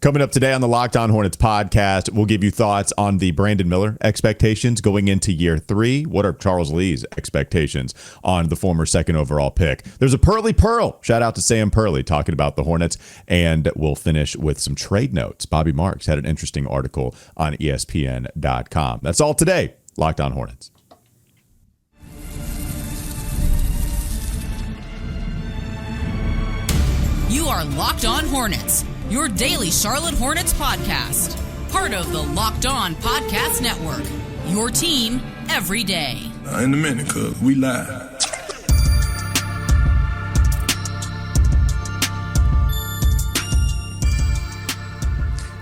Coming up today on the Locked On Hornets podcast, we'll give you thoughts on the Brandon Miller expectations going into year 3. What are Charles Lee's expectations on the former second overall pick? There's a Pearly Pearl. Shout out to Sam Pearly talking about the Hornets. And we'll finish with some trade notes. Bobby Marks had an interesting article on ESPN.com. That's all today. Locked On Hornets. You are Locked On Hornets, your daily Charlotte Hornets podcast. Part of the Locked On Podcast Network, your team every day. In a minute, cuz we live.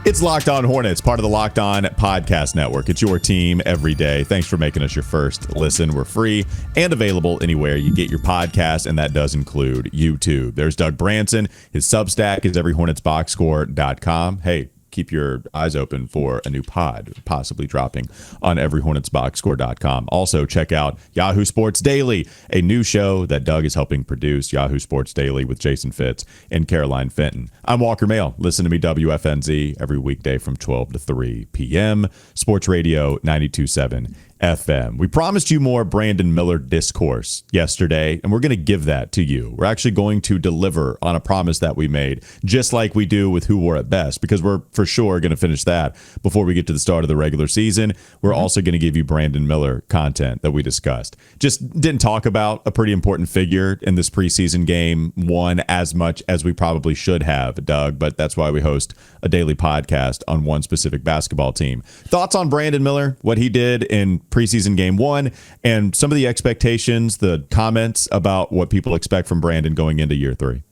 It's Locked On Hornets, part of the Locked On Podcast Network. It's your team every day. Thanks for making us your first listen. We're free and available anywhere you get your podcast, and that does include YouTube. There's Doug Branson. His Substack is everyhornetsboxscore.com. Hey, keep your eyes open for a new pod possibly dropping on everyhornetsboxscore.com. Also, check out Yahoo Sports Daily, a new show that Doug is helping produce, Yahoo Sports Daily with Jason Fitz and Caroline Fenton. I'm Walker Mail. Listen to me, WFNZ, every weekday from 12 to 3 p.m. Sports Radio 92.7 FM. We promised you more Brandon Miller discourse yesterday, and we're going to give that to you. We're actually going to deliver on a promise that we made, just like we do with Who Wore It Best, because we're for sure going to finish that before we get to the start of the regular season. We're also going to give you Brandon Miller content that we discussed. Just didn't talk about a pretty important figure in this preseason game one as much as we probably should have, Doug, but that's why we host a daily podcast on one specific basketball team. Thoughts on Brandon Miller, what he did in preseason game one, and some of the expectations, the comments about what people expect from Brandon going into year 3.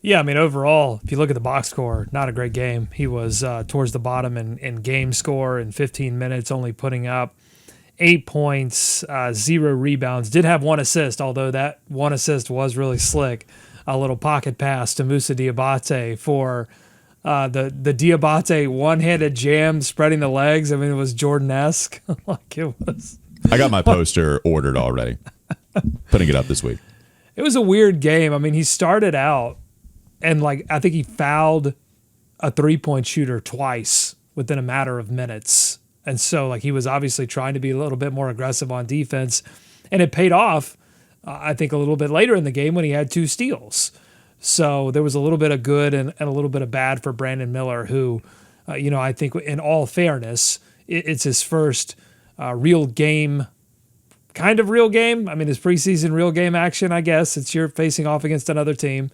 Yeah, I mean, overall, if you look at the box score, not a great game. He was towards the bottom in game score in 15 minutes, only putting up 8 points, 0 rebounds. Did have 1 assist, although that 1 assist was really slick. A little pocket pass to Moussa Diabate for the Diabate one-handed jam, spreading the legs. I mean, it was Jordan-esque. Like it was. I got my poster ordered already. Putting it up this week. It was a weird game. I mean, he started out and I think he fouled a 3-point shooter twice within a matter of minutes. And so he was obviously trying to be a little bit more aggressive on defense, and it paid off. I think a little bit later in the game when he had 2 steals. So there was a little bit of good and a little bit of bad for Brandon Miller, who, I think in all fairness, it's his first real game, kind of real game. I mean, his preseason real game action, I guess. It's you're facing off against another team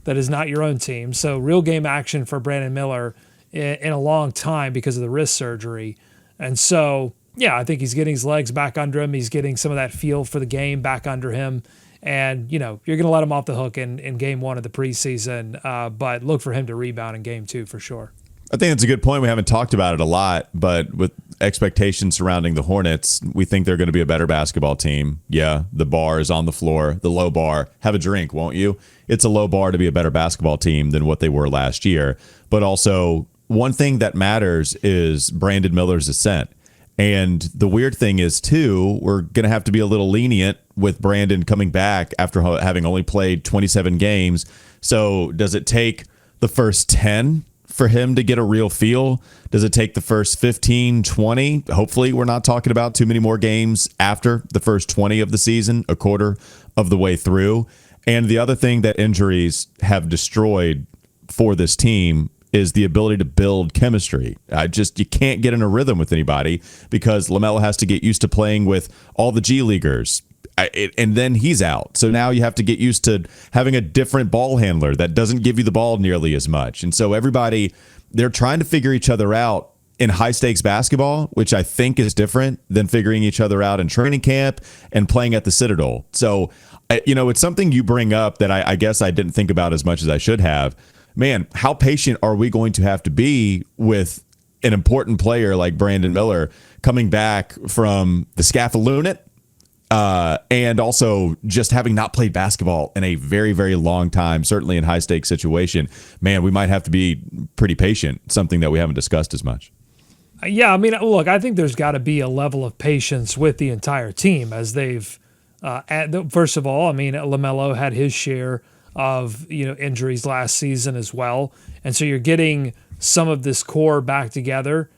that is not your own team. So real game action for Brandon Miller in a long time because of the wrist surgery. And so, yeah, I think he's getting his legs back under him. He's getting some of that feel for the game back under him. And, you're going to let him off the hook in game 1 of the preseason, but look for him to rebound in game 2 for sure. I think that's a good point. We haven't talked about it a lot, but with expectations surrounding the Hornets, we think they're going to be a better basketball team. Yeah, the bar is on the floor, the low bar. Have a drink, won't you? It's a low bar to be a better basketball team than what they were last year. But also, one thing that matters is Brandon Miller's ascent. And the weird thing is, too, we're going to have to be a little lenient with Brandon coming back after having only played 27 games. So does it take the first 10 for him to get a real feel? Does it take the first 15, 20? Hopefully we're not talking about too many more games after the first 20 of the season, a quarter of the way through. And the other thing that injuries have destroyed for this team is the ability to build chemistry. You can't get in a rhythm with anybody because LaMelo has to get used to playing with all the G Leaguers. And then he's out. So now you have to get used to having a different ball handler that doesn't give you the ball nearly as much. And so everybody, they're trying to figure each other out in high-stakes basketball, which I think is different than figuring each other out in training camp and playing at the Citadel. So, it's something you bring up that I guess I didn't think about as much as I should have. Man, how patient are we going to have to be with an important player like Brandon Miller coming back from the scaphounate and also just having not played basketball in a very, very long time, certainly in high-stakes situation? Man, we might have to be pretty patient, something that we haven't discussed as much. Yeah, I mean, look, I think there's got to be a level of patience with the entire team as they've, first of all, I mean, LaMelo had his share of injuries last season as well, and so you're getting some of this core back together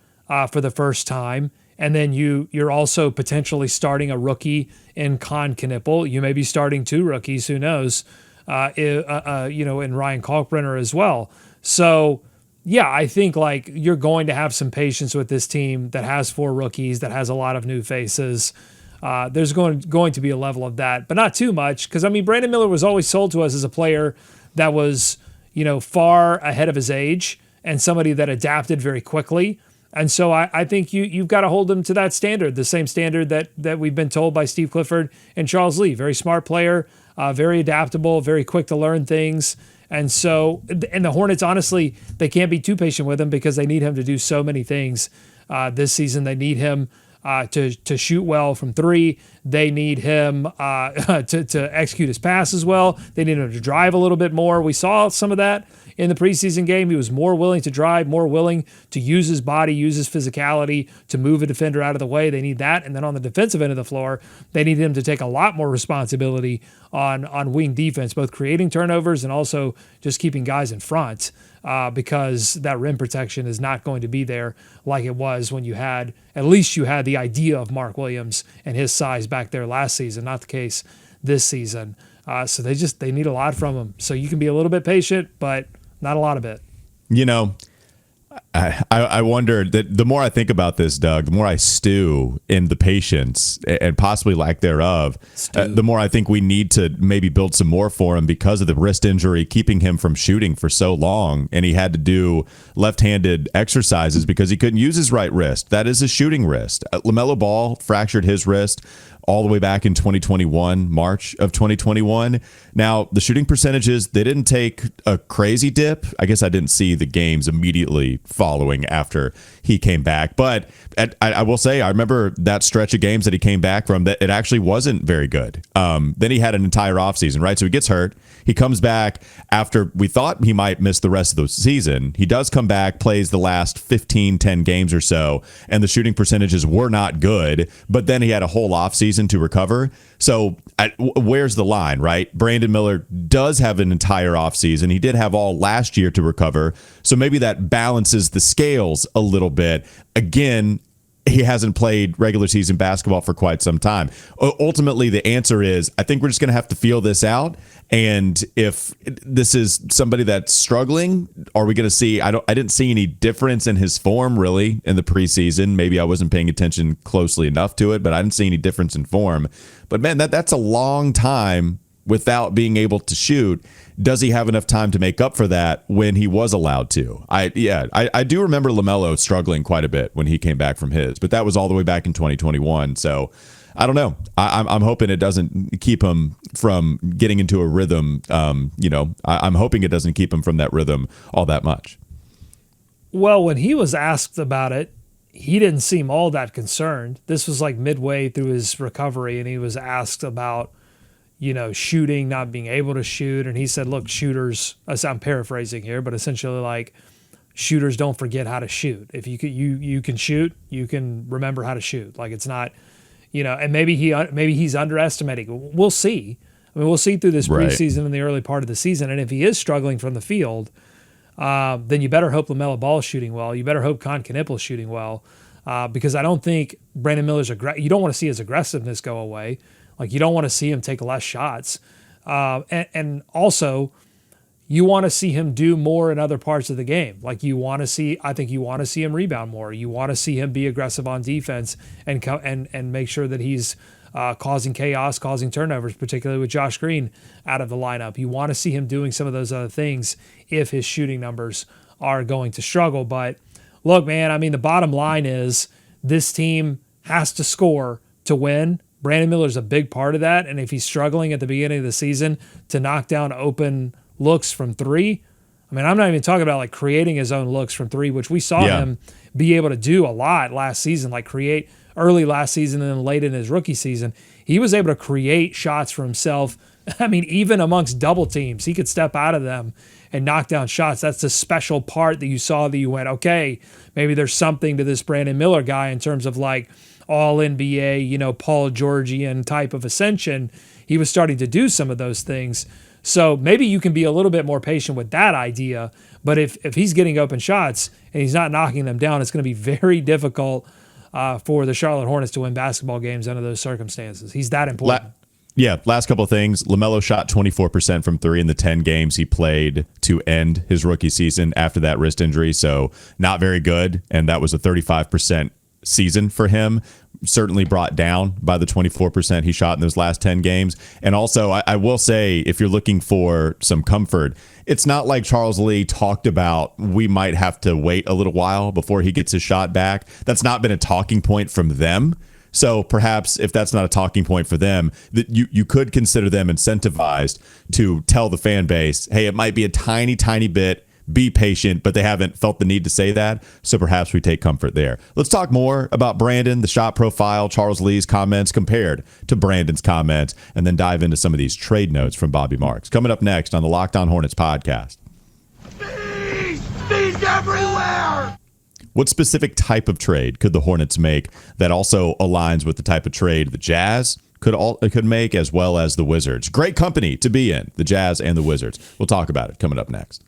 for the first time. And then you're also potentially starting a rookie in Con Knippel. You may be starting 2 rookies, who knows, in Ryan Kalkbrenner as well. So, yeah, I think like you're going to have some patience with this team that has 4 rookies, that has a lot of new faces. There's going to be a level of that, but not too much. Because, I mean, Brandon Miller was always sold to us as a player that was, far ahead of his age and somebody that adapted very quickly. And so I think you've got to hold him to that standard, the same standard that we've been told by Steve Clifford and Charles Lee. Very smart player, very adaptable, very quick to learn things. And so, and the Hornets, honestly, they can't be too patient with him because they need him to do so many things this season. They need him to shoot well from 3. They need him to execute his passes well. They need him to drive a little bit more. We saw some of that in the preseason game. He was more willing to drive, more willing to use his body, use his physicality to move a defender out of the way. They need that. And then on the defensive end of the floor, they need him to take a lot more responsibility on wing defense, both creating turnovers and also just keeping guys in front. Because that rim protection is not going to be there like it was when you had the idea of Mark Williams and his size back there last season, not the case this season. So they need a lot from him. So you can be a little bit patient, but not a lot of it. I wonder that the more I think about this, Doug, the more I stew in the patience and possibly lack thereof, the more I think we need to maybe build some more for him because of the wrist injury keeping him from shooting for so long. And he had to do left-handed exercises because he couldn't use his right wrist. That is a shooting wrist. LaMelo Ball fractured his wrist all the way back in 2021, March of 2021. Now, the shooting percentages, they didn't take a crazy dip. I guess I didn't see the games immediately following after he came back. But I will say, I remember that stretch of games that he came back from, that it actually wasn't very good. Then he had an entire offseason, right? So he gets hurt. He comes back after we thought he might miss the rest of the season. He does come back, plays the last 10 games or so, and the shooting percentages were not good. But then he had a whole offseason to recover. So where's the line, right? Brandon Miller does have an entire offseason. He did have all last year to recover. So maybe that balances the scales a little bit. Again, he hasn't played regular season basketball for quite some time. Ultimately, the answer is, I think we're just going to have to feel this out. And if this is somebody that's struggling, are we going to see? I didn't see any difference in his form really in the preseason. Maybe I wasn't paying attention closely enough to it, but I didn't see any difference in form. But man, that's a long time without being able to shoot. Does he have enough time to make up for that when he was allowed to? I do remember LaMelo struggling quite a bit when he came back from his, but that was all the way back in 2021. So I don't know. I'm hoping it doesn't keep him from getting into a rhythm. I'm hoping it doesn't keep him from that rhythm all that much. Well, when he was asked about it, he didn't seem all that concerned. This was like midway through his recovery, and he was asked about shooting, not being able to shoot. And he said, look, shooters, I'm paraphrasing here, but essentially like shooters don't forget how to shoot. If you can shoot, you can remember how to shoot. Like it's not, and maybe he's underestimating. We'll see. I mean, we'll see through this preseason and the early part of the season. And if he is struggling from the field, then you better hope LaMelo Ball is shooting well. You better hope Con Knippel is shooting well, because I don't think Brandon Miller's you don't want to see his aggressiveness go away. Like you don't want to see him take less shots. And also you want to see him do more in other parts of the game. Like I think you want to see him rebound more. You want to see him be aggressive on defense and make sure that he's causing chaos, causing turnovers, particularly with Josh Green out of the lineup. You want to see him doing some of those other things if his shooting numbers are going to struggle. But look, man, I mean, the bottom line is this team has to score to win. Brandon Miller's a big part of that, and if he's struggling at the beginning of the season to knock down open looks from 3, I mean, I'm not even talking about like creating his own looks from 3, which we saw him be able to do a lot last season, like create early last season and then late in his rookie season. He was able to create shots for himself. I mean, even amongst double teams, he could step out of them and knock down shots. That's the special part that you saw that you went, okay, maybe there's something to this Brandon Miller guy in terms of like all NBA, Paul Georgian type of ascension. He was starting to do some of those things. So maybe you can be a little bit more patient with that idea. But if he's getting open shots and he's not knocking them down, it's going to be very difficult for the Charlotte Hornets to win basketball games under those circumstances. He's that important. Last couple of things. LaMelo shot 24% from three in the 10 games he played to end his rookie season after that wrist injury, so not very good, and that was a 35% season for him. Certainly brought down by the 24% he shot in those last 10 games. And also, I will say, if you're looking for some comfort, it's not like Charles Lee talked about we might have to wait a little while before he gets his shot back. That's not been a talking point from them. So perhaps if that's not a talking point for them, that you could consider them incentivized to tell the fan base, hey, it might be a tiny, tiny bit. Be patient, but they haven't felt the need to say that. So perhaps we take comfort there. Let's talk more about Brandon, the shot profile, Charles Lee's comments compared to Brandon's comments, and then dive into some of these trade notes from Bobby Marks. Coming up next on the Locked On Hornets podcast. Bees everywhere! What specific type of trade could the Hornets make that also aligns with the type of trade the Jazz could make, as well as the Wizards? Great company to be in, the Jazz and the Wizards. We'll talk about it coming up next.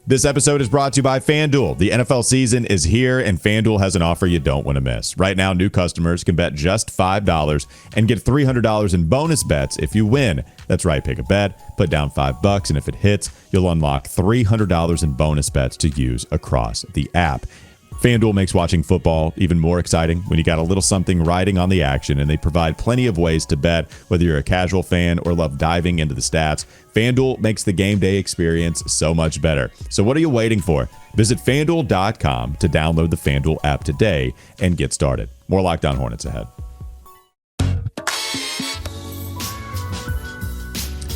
This episode is brought to you by FanDuel. The NFL season is here, and FanDuel has an offer you don't want to miss. Right now, new customers can bet just $5 and get $300 in bonus bets if you win. That's right, pick a bet, put down $5, and if it hits, you'll unlock $300 in bonus bets to use across the app. FanDuel makes watching football even more exciting when you got a little something riding on the action, and they provide plenty of ways to bet, whether you're a casual fan or love diving into the stats. FanDuel makes the game day experience so much better. So what are you waiting for? Visit FanDuel.com to download the FanDuel app today and get started. More Locked On Hornets ahead.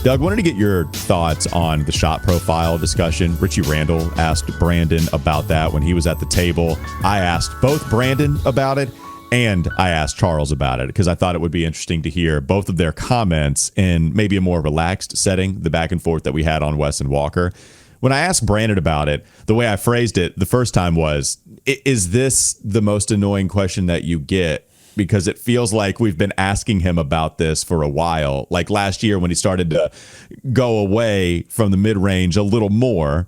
Doug, wanted to get your thoughts on the shot profile discussion. Richie Randall asked Brandon about that when he was at the table. I asked both Brandon about it and I asked Charles about it because I thought it would be interesting to hear both of their comments in maybe a more relaxed setting, the back and forth that we had on Wes and Walker. When I asked Brandon about it, the way I phrased it the first time was, is this the most annoying question that you get? Because it feels like we've been asking him about this for a while. Like last year when he started to go away from the mid-range a little more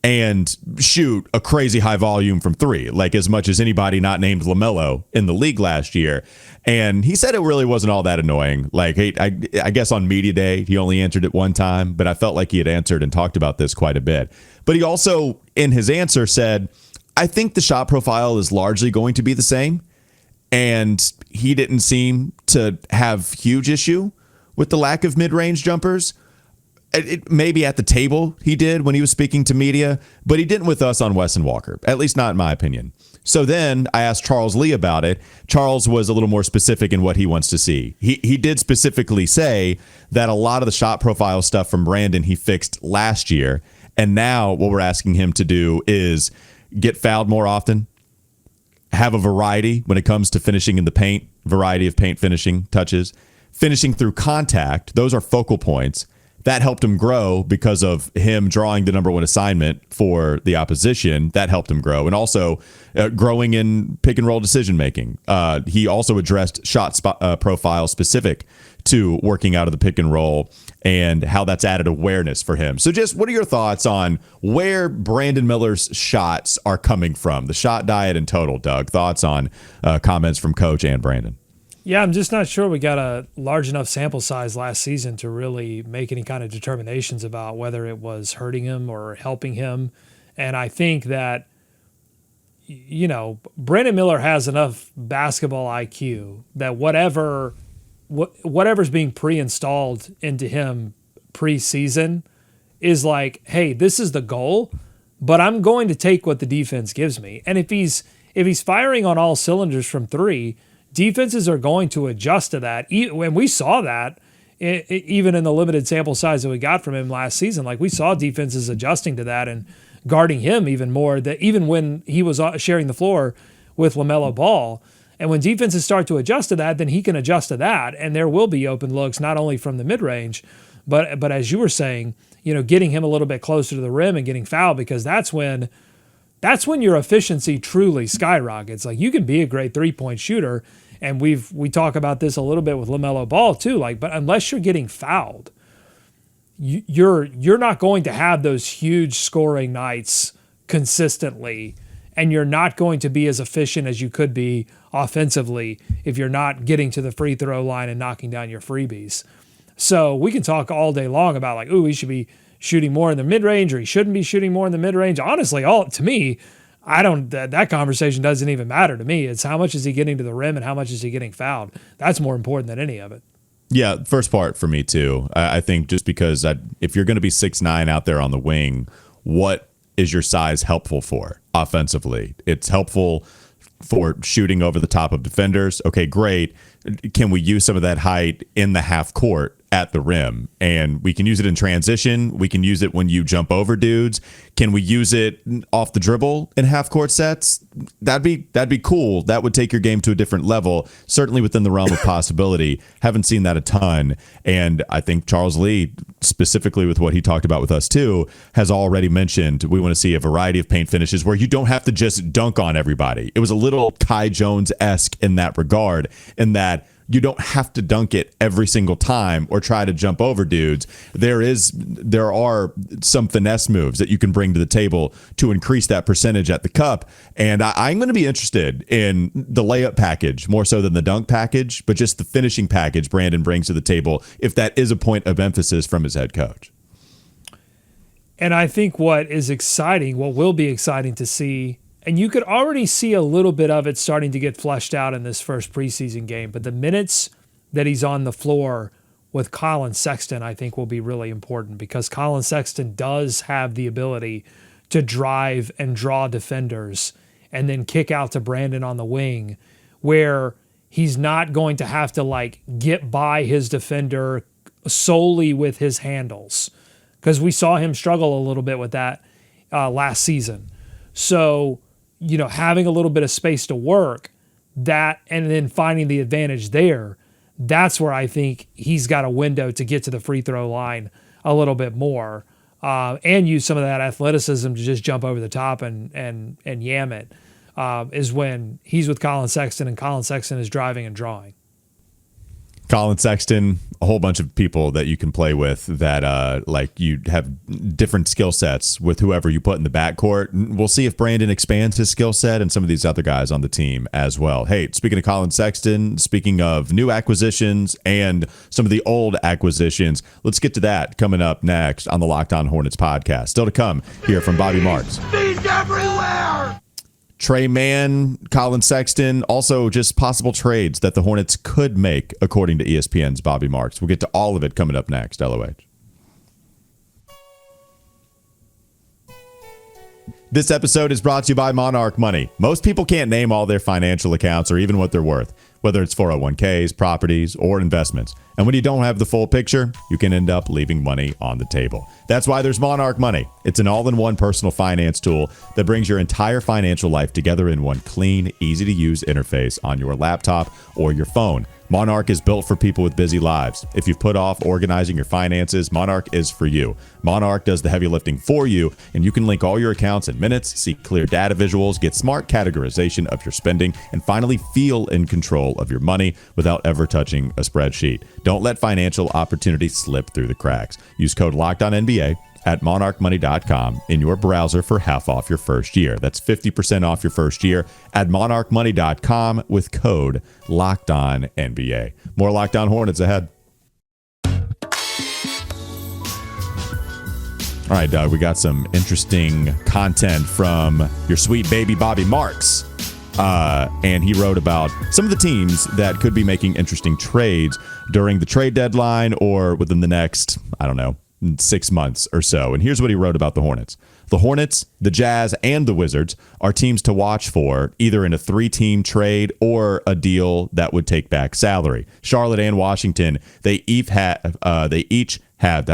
and shoot a crazy high volume from three, like as much as anybody not named LaMelo in the league last year. And he said it really wasn't all that annoying. Like, hey, I guess on media day, he only answered it one time, but I felt like he had answered and talked about this quite a bit. But he also, in his answer, said, I think the shot profile is largely going to be the same. And he didn't seem to have huge issue with the lack of mid-range jumpers. Maybe at the table he did when he was speaking to media, but he didn't with us on Wes and Walker, at least not in my opinion. So then I asked Charles Lee about it. Charles was a little more specific in what he wants to see. He did specifically say that a lot of the shot profile stuff from Brandon he fixed last year. And now what we're asking him to do is get fouled more often, have a variety when it comes to finishing in the paint, variety of paint finishing touches, finishing through contact. Those are focal points. That helped him grow because of him drawing the number one assignment for the opposition. That helped him grow. And also growing in pick and roll decision making. He also addressed shot profile specific to working out of the pick and roll and how that's added awareness for him. So just what are your thoughts on where Brandon Miller's shots are coming from, the shot diet in total, Doug? Thoughts on comments from Coach and Brandon? Yeah, I'm just not sure we got a large enough sample size last season to really make any kind of determinations about whether it was hurting him or helping him. And I think that, you know, Brandon Miller has enough basketball IQ that whatever's being pre-installed into him preseason is like, hey, this is the goal, but I'm going to take what the defense gives me. And if he's firing on all cylinders from three, defenses are going to adjust to that. When we saw that, even in the limited sample size that we got from him last season, like we saw defenses adjusting to that and guarding him even more, that even when he was sharing the floor with LaMelo Ball. And when defenses start to adjust to that, then he can adjust to that. And there will be open looks, not only from the mid-range, but as you were saying, you know, getting him a little bit closer to the rim and getting fouled, because that's when your efficiency truly skyrockets. Like, you can be a great three-point shooter, And we talk about this a little bit with LaMelo Ball too. Like, but unless you're getting fouled, you're not going to have those huge scoring nights consistently, and you're not going to be as efficient as you could be offensively if you're not getting to the free throw line and knocking down your freebies. So we can talk all day long about like, ooh, he should be shooting more in the mid-range, or he shouldn't be shooting more in the mid-range. Honestly, to me, that conversation doesn't even matter to me. It's how much is he getting to the rim and how much is he getting fouled. That's more important than any of it. Yeah, first part for me too. I think just because if you're going to be 6'9" out there on the wing, what is your size helpful for offensively? It's helpful for shooting over the top of defenders. Okay, great. Can we use some of that height in the half court at the rim? And we can use it in transition. We can use it when you jump over dudes. Can we use it off the dribble in half court sets? That'd be cool. That would take your game to a different level, certainly within the realm of possibility. Haven't seen that a ton. And I think Charles Lee, specifically with what he talked about with us too, has already mentioned we want to see a variety of paint finishes where you don't have to just dunk on everybody. It was a little Kai Jones-esque in that regard, in that you don't have to dunk it every single time or try to jump over dudes. There are some finesse moves that you can bring to the table to increase that percentage at the cup. And I'm going to be interested in the layup package more so than the dunk package, but just the finishing package Brandon brings to the table, if that is a point of emphasis from his head coach. And I think what will be exciting to see, and you could already see a little bit of it starting to get fleshed out in this first preseason game, but the minutes that he's on the floor with Colin Sexton, I think, will be really important, because Colin Sexton does have the ability to drive and draw defenders and then kick out to Brandon on the wing, where he's not going to have to like get by his defender solely with his handles, because we saw him struggle a little bit with that last season. So, having a little bit of space to work, that, and then finding the advantage there, that's where I think he's got a window to get to the free throw line a little bit more, and use some of that athleticism to just jump over the top and yam it, is when he's with Colin Sexton and Colin Sexton is driving and drawing. Colin Sexton, a whole bunch of people that you can play with that like you have different skill sets with whoever you put in the backcourt. We'll see if Brandon expands his skill set and some of these other guys on the team as well. Hey, speaking of Colin Sexton, speaking of new acquisitions and some of the old acquisitions, let's get to that coming up next on the Locked On Hornets podcast. Still to come here from Bobby Marks. He's everywhere! Trey Mann, Colin Sexton, also just possible trades that the Hornets could make, according to ESPN's Bobby Marks. We'll get to all of it coming up next, LOH. This episode is brought to you by Monarch Money. Most people can't name all their financial accounts or even what they're worth, whether it's 401ks, properties, or investments. And when you don't have the full picture, you can end up leaving money on the table. That's why there's Monarch Money. It's an all-in-one personal finance tool that brings your entire financial life together in one clean, easy-to-use interface on your laptop or your phone. Monarch is built for people with busy lives. If you've put off organizing your finances, Monarch is for you. Monarch does the heavy lifting for you, and you can link all your accounts in minutes, see clear data visuals, get smart categorization of your spending, and finally feel in control of your money without ever touching a spreadsheet. Don't let financial opportunities slip through the cracks. Use code LOCKEDONNBA at monarchmoney.com in your browser for half off your first year. That's 50% off your first year at monarchmoney.com with code LOCKEDONNBA. More Locked On Hornets ahead. All right, Doug, we got some interesting content from your sweet baby Bobby Marks. And he wrote about some of the teams that could be making interesting trades during the trade deadline or within the next, 6 months or so. And here's what he wrote about the Hornets. The Hornets, the Jazz, and the Wizards are teams to watch for, either in a 3-team trade or a deal that would take back salary. Charlotte and Washington, they each have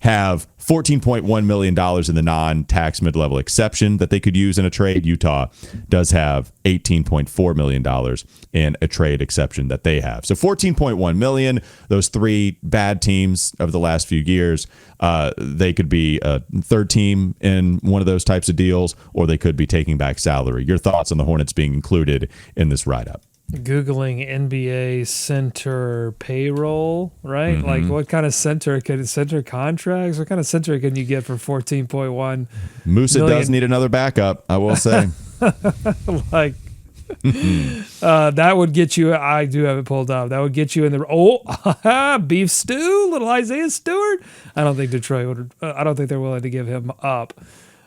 have $14.1 million in the non-tax mid-level exception that they could use in a trade. Utah does have $18.4 million in a trade exception that they have. So $14.1 million, those three bad teams of the last few years, they could be a third team in one of those types of deals, or they could be taking back salary. Your thoughts on the Hornets being included in this write-up? Googling NBA center payroll, right? Like what kind of center contracts? What kind of center can you get for 14.1 Musa million? does need another backup, I will say. Like that would get you. I do have it pulled up. That would get you in the beef stew, little Isaiah Stewart. I don't think Detroit would. I don't think they're willing to give him up.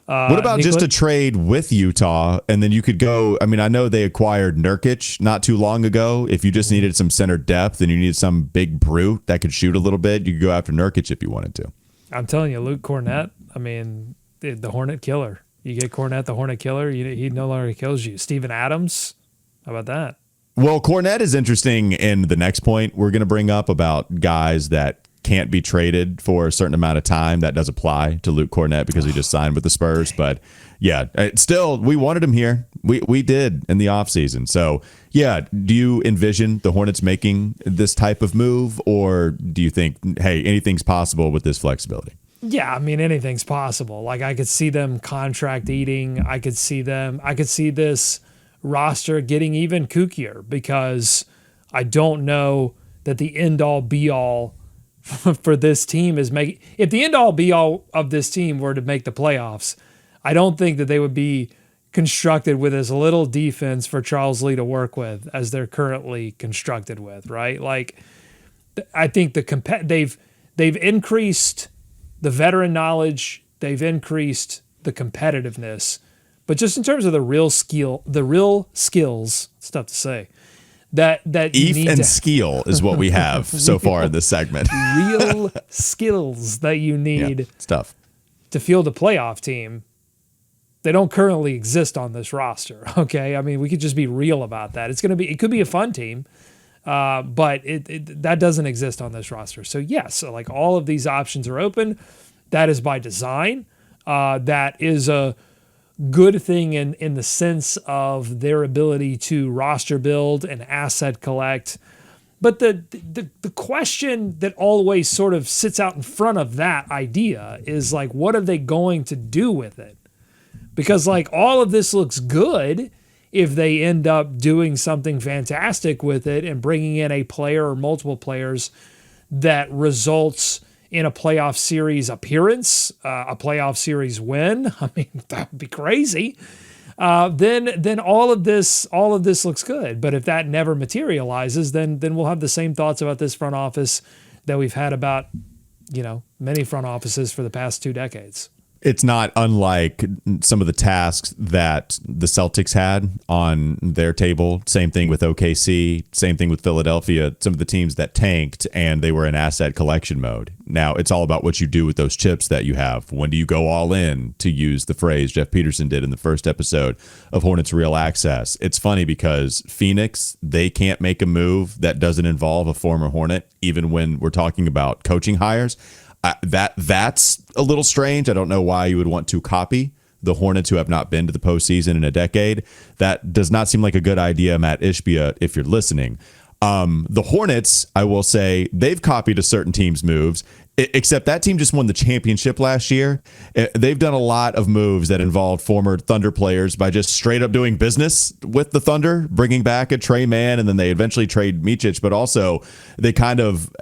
What about just a trade with Utah, and then you could go? I mean, I know they acquired Nurkic not too long ago. If you just needed some center depth and you needed some big brute that could shoot a little bit, you could go after Nurkic if you wanted to. I'm telling you, Luke Cornett. I mean, the Hornet killer. You get Cornett, the Hornet killer. He no longer kills you. Steven Adams. How about that? Well, Cornett is interesting in the next point we're going to bring up about guys that can't be traded for a certain amount of time. That does apply to Luke Cornett because he just signed with the Spurs. But yeah, still, we wanted him here. We did in the offseason. So yeah, do you envision the Hornets making this type of move, or do you think, hey, anything's possible with this flexibility? Yeah, I mean, anything's possible. Like, I could see them contract eating. I could see this roster getting even kookier, because I don't know that the end all be all for this team is make. If the end all be all of this team were to make the playoffs, I don't think that they would be constructed with as little defense for Charles Lee to work with as they're currently constructed with, right? Like, I think they've increased the veteran knowledge, they've increased the competitiveness, but just in terms of the real skills, it's tough to say. That skill is what we have so far in this segment. Real skills that you need stuff to field a playoff team. They don't currently exist on this roster. Okay, I mean, we could just be real about that. It could be a fun team, but that doesn't exist on this roster. So yes, so like all of these options are open. That is by design. That is a good thing in the sense of their ability to roster build and asset collect. But the question that always sort of sits out in front of that idea is like, what are they going to do with it? Because like all of this looks good if they end up doing something fantastic with it and bringing in a player or multiple players that results in a playoff series appearance, a playoff series win. I mean, that would be crazy. Then all of this looks good. But if that never materializes, then we'll have the same thoughts about this front office that we've had about, many front offices for the past 2 decades. It's not unlike some of the tasks that the Celtics had on their table. Same thing with OKC, same thing with Philadelphia, some of the teams that tanked and they were in asset collection mode. Now it's all about what you do with those chips that you have. When do you go all in, to use the phrase Jeff Peterson did in the first episode of Hornets Real Access? It's funny because Phoenix, they can't make a move that doesn't involve a former Hornet, even when we're talking about coaching hires. That's a little strange. I don't know why you would want to copy the Hornets, who have not been to the postseason in a decade. That does not seem like a good idea, Matt Ishbia, if you're listening. The Hornets, I will say, they've copied a certain team's moves, except that team just won the championship last year. They've done a lot of moves that involved former Thunder players by just straight up doing business with the Thunder, bringing back a Trey Mann, and then they eventually trade Micic, but also they kind of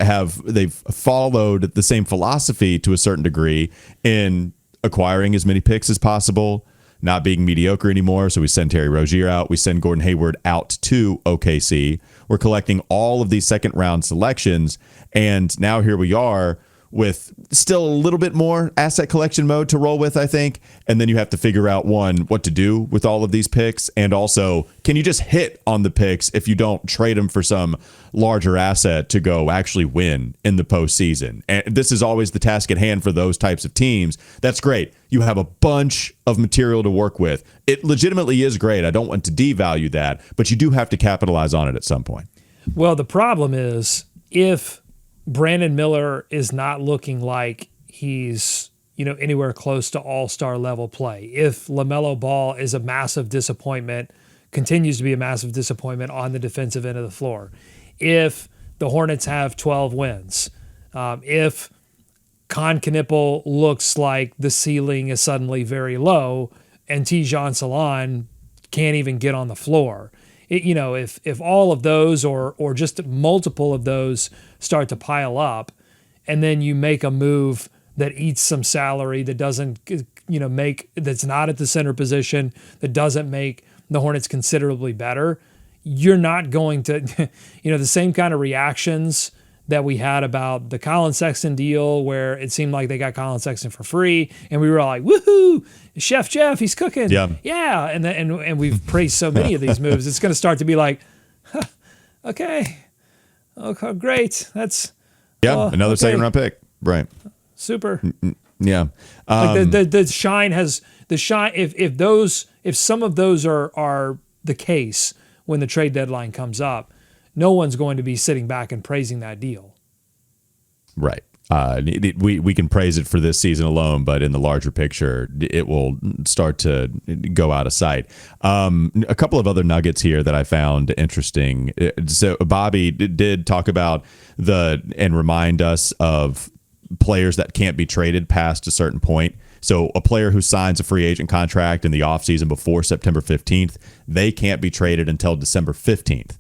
they've followed the same philosophy to a certain degree in acquiring as many picks as possible, not being mediocre anymore. So we send Terry Rozier out. We send Gordon Hayward out to OKC. We're collecting all of these second round selections. And now here we are with still a little bit more asset collection mode to roll with, I think. And then you have to figure out, one, what to do with all of these picks. And also, can you just hit on the picks if you don't trade them for some larger asset to go actually win in the postseason? And this is always the task at hand for those types of teams. That's great. You have a bunch of material to work with. It legitimately is great. I don't want to devalue that, but you do have to capitalize on it at some point. Well, the problem is, if Brandon Miller is not looking like he's, anywhere close to all-star level play. If LaMelo Ball is a massive disappointment, continues to be a massive disappointment on the defensive end of the floor. If the Hornets have 12 wins, if Con Knippel looks like the ceiling is suddenly very low and Tijan Salon can't even get on the floor. If all of those or just multiple of those start to pile up, and then you make a move that eats some salary that doesn't, that's not at the center position, that doesn't make the Hornets considerably better, you're not going to, the same kind of reactions that we had about the Colin Sexton deal, where it seemed like they got Colin Sexton for free, and we were all like, "Woohoo, Chef Jeff, he's cooking!" Yeah, and we've praised so many of these moves. It's going to start to be like, okay, great, that's another second round pick, right? Super. Yeah, like the shine has the shine. If some of those are the case when the trade deadline comes up, no one's going to be sitting back and praising that deal. Right. We can praise it for this season alone, but in the larger picture, it will start to go out of sight. A couple of other nuggets here that I found interesting. So Bobby did talk about and remind us of players that can't be traded past a certain point. So a player who signs a free agent contract in the offseason before September 15th, they can't be traded until December 15th.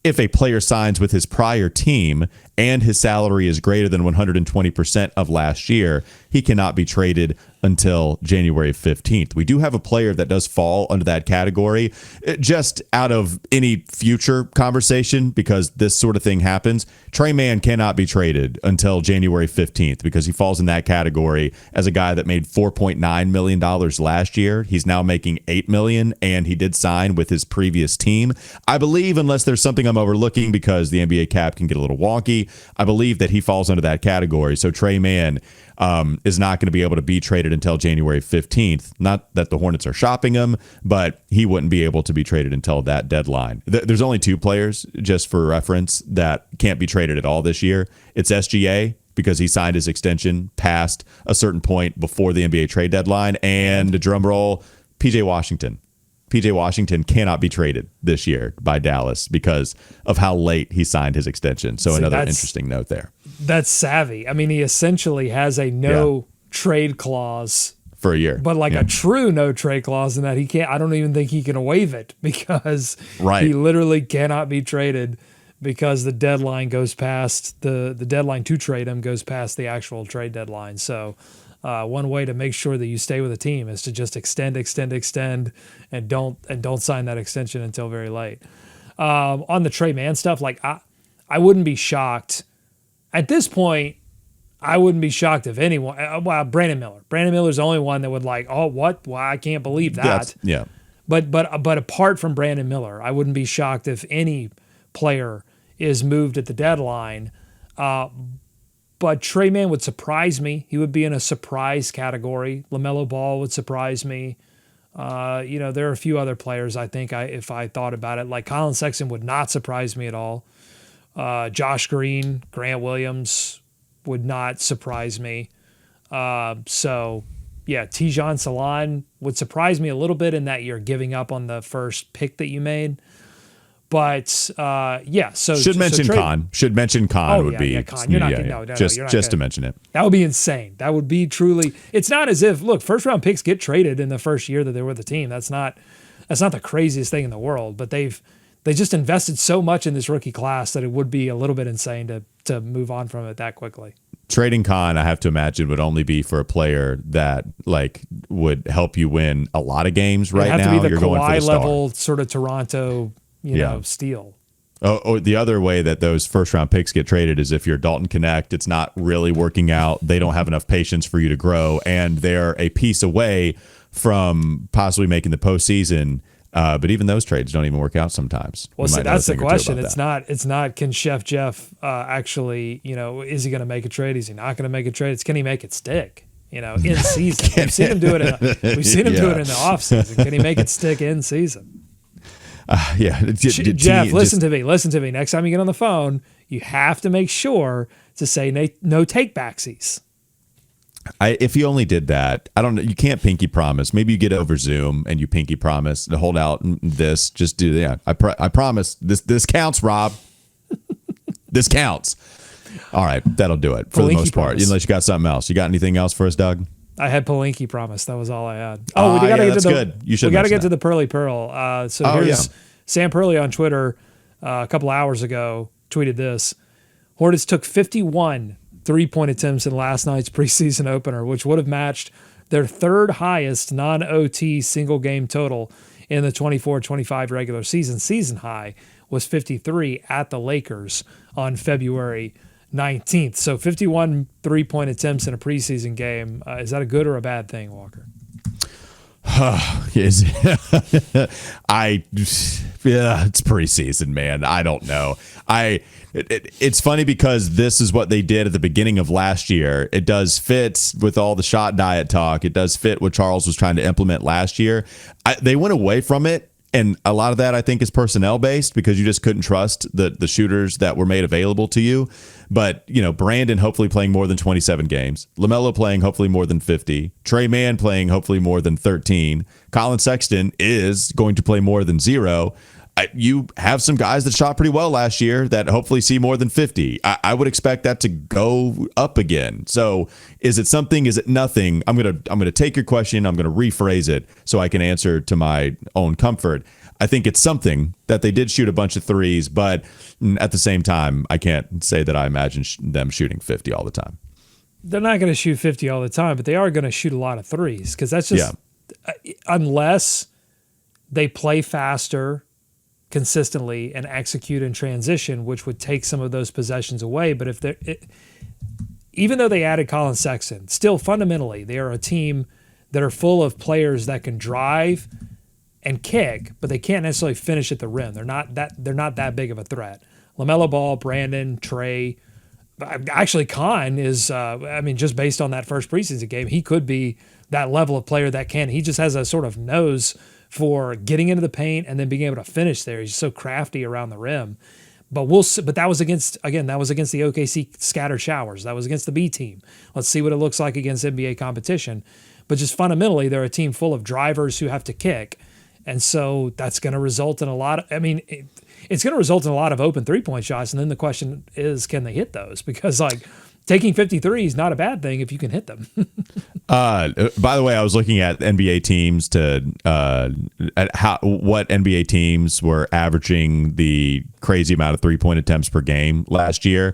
If a player signs with his prior team and his salary is greater than 120% of last year, he cannot be traded until January 15th. We do have a player that does fall under that category, just out of any future conversation, because this sort of thing happens. Trey Mann cannot be traded until January 15th because he falls in that category as a guy that made $4.9 million last year. He's now making $8 million, and he did sign with his previous team. I believe, unless there's something I'm overlooking because the NBA cap can get a little wonky, I believe that he falls under that category. So Trey Mann is not going to be able to be traded until January 15th. Not that the Hornets are shopping him, but he wouldn't be able to be traded until that deadline. There's only two players, just for reference, that can't be traded at all this year. It's SGA, because he signed his extension past a certain point before the NBA trade deadline, and drum roll, PJ Washington. PJ Washington cannot be traded this year by Dallas because of how late he signed his extension. So another interesting note there. That's savvy. I mean, he essentially has a trade clause for a year, but a true no trade clause in that he can't. I don't even think he can waive it because he literally cannot be traded because the deadline goes past the deadline to trade him goes past the actual trade deadline. So. One way to make sure that you stay with a team is to just extend, and don't sign that extension until very late. On the Trey Mann stuff, I wouldn't be shocked at this point. I wouldn't be shocked if anyone. Brandon Miller. Brandon Miller's the only one that would what? Why? I can't believe that. Yeah. But apart from Brandon Miller, I wouldn't be shocked if any player is moved at the deadline. But Trey Mann would surprise me. He would be in a surprise category. LaMelo Ball would surprise me. There are a few other players, I think, if I thought about it. Like Colin Sexton would not surprise me at all. Josh Green, Grant Williams would not surprise me. Tijan Salon would surprise me a little bit in that you're giving up on the first pick that you made. But should mention Con. Should mention Con would be. Con. You're not gonna, just to mention it. That would be insane. That would be truly. It's not as if first round picks get traded in the first year that they're with the team. That's not the craziest thing in the world. But they just invested so much in this rookie class that it would be a little bit insane to move on from it that quickly. Trading Con, I have to imagine, would only be for a player that would help you win a lot of games right now. It'd have to be the You're going for the level sort of Toronto. Steal. Oh, the other way that those first round picks get traded is if you're Dalton Connect, it's not really working out. They don't have enough patience for you to grow, and they're a piece away from possibly making the postseason. But even those trades don't even work out sometimes. Well, so that's the question. It's not can Chef Jeff actually, is he going to make a trade? Is he not going to make a trade? It's can he make it stick? In season. We've seen him do it. We've seen him do it in the offseason. Can he make it stick in season? Jeff, listen to me. Next time you get on the phone, you have to make sure to say no take backsies. If you only did that, I don't know. You can't pinky promise. Maybe you get over Zoom and you pinky promise to hold out this. Just do that. I promise this counts, Rob. This counts. All right, that'll do it for the most part. Promise. Unless you got something else. You got anything else for us, Doug? I had Palinki promise. That was all I had. Oh, we gotta get to good. You should. We got to get to the Pearly Pearl. Here's Sam Pearly on Twitter a couple hours ago tweeted this: Hornets took 51 3-point attempts in last night's preseason opener, which would have matched their third highest non-OT single game total in the 24-25 regular season. Season high was 53 at the Lakers on February 19th. So 51 3-point attempts in a preseason game. Is that a good or a bad thing, Walker? It's preseason, man. I don't know. It's funny because this is what they did at the beginning of last year. It does fit with all the shot diet talk. It does fit what Charles was trying to implement last year. They went away from it. And a lot of that, I think, is personnel based because you just couldn't trust the shooters that were made available to you. But, Brandon hopefully playing more than 27 games. LaMelo playing hopefully more than 50. Trey Mann playing hopefully more than 13. Colin Sexton is going to play more than 0. You have some guys that shot pretty well last year that hopefully see more than 50. I would expect that to go up again. So is it something? Is it nothing? I'm gonna take your question. I'm gonna rephrase it so I can answer to my own comfort. I think it's something that they did shoot a bunch of threes, but at the same time, I can't say that I imagine them shooting 50 all the time. They're not going to shoot 50 all the time, but they are going to shoot a lot of threes because that's just unless they play faster consistently and execute in transition, which would take some of those possessions away. But even though they added Colin Sexton, still fundamentally they are a team that are full of players that can drive and kick, but they can't necessarily finish at the rim. They're not that big of a threat. LaMelo Ball, Brandon, Trey, actually Khan is. Just based on that first preseason game, he could be that level of player that can. He just has a sort of nose for getting into the paint and then being able to finish there. He's so crafty around the rim. But that was against the OKC scattered showers. That was against the B team. Let's see what it looks like against NBA competition. But just fundamentally, they're a team full of drivers who have to kick. And so that's going to result in it's going to result in a lot of open 3-point shots. And then the question is, can they hit those? Because taking 53 is not a bad thing if you can hit them. By the way, I was looking at NBA teams what NBA teams were averaging the crazy amount of 3-point attempts per game last year.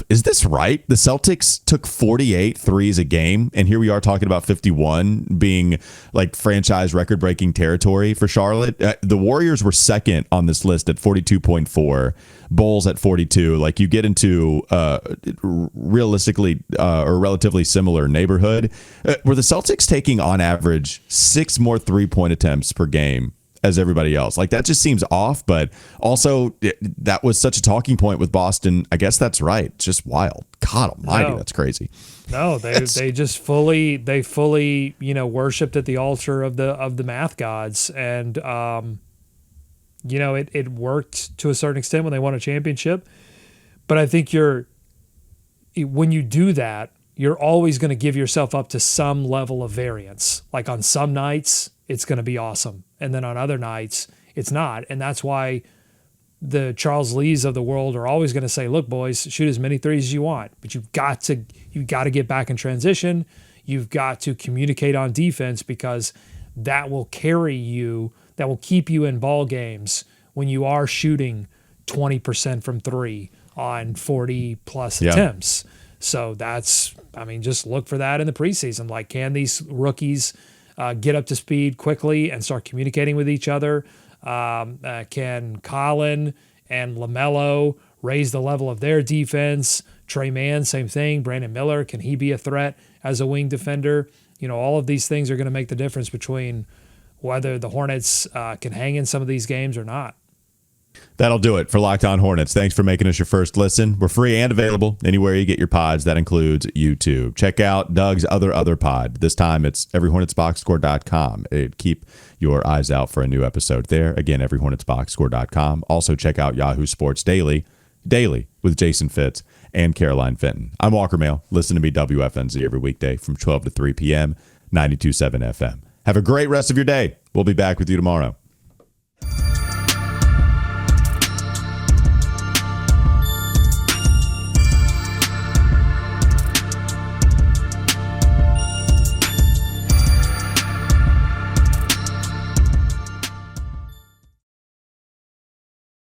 Is this right? The Celtics took 48 threes a game, and here we are talking about 51 being like franchise record-breaking territory for Charlotte. The Warriors were second on this list at 42.4, Bulls at 42. Like, you get into realistically or relatively similar neighborhood. Were the Celtics taking on average 6 more 3-point attempts per game as everybody else? Like, that just seems off, but also that was such a talking point with Boston. I guess that's right. It's just wild. God almighty, that's crazy. No, they just fully worshipped at the altar of the math gods, and it worked to a certain extent when they won a championship. But I think when you do that, you're always going to give yourself up to some level of variance. Like, on some nights, it's going to be awesome. And then on other nights, it's not. And that's why the Charles Lees of the world are always going to say, look, boys, shoot as many threes as you want, but you've got to get back in transition. You've got to communicate on defense, because that will carry you, that will keep you in ball games when you are shooting 20% from 3 on 40 plus attempts. So just look for that in the preseason. Like, can these rookies get up to speed quickly and start communicating with each other? Can Colin and LaMelo raise the level of their defense? Trey Mann, same thing. Brandon Miller, can he be a threat as a wing defender? All of these things are going to make the difference between whether the Hornets can hang in some of these games or not. That'll do it for Locked On Hornets. Thanks for making us your first listen. We're free and available anywhere you get your pods. That includes YouTube. Check out Doug's other pod. This time it's everyhornetsboxscore.com. Keep your eyes out for a new episode there. Again, everyhornetsboxscore.com. Also check out Yahoo Sports Daily daily with Jason Fitz and Caroline Fenton. I'm Walker Mail. Listen to me WFNZ every weekday from 12 to 3 p.m., 92.7 FM. Have a great rest of your day. We'll be back with you tomorrow.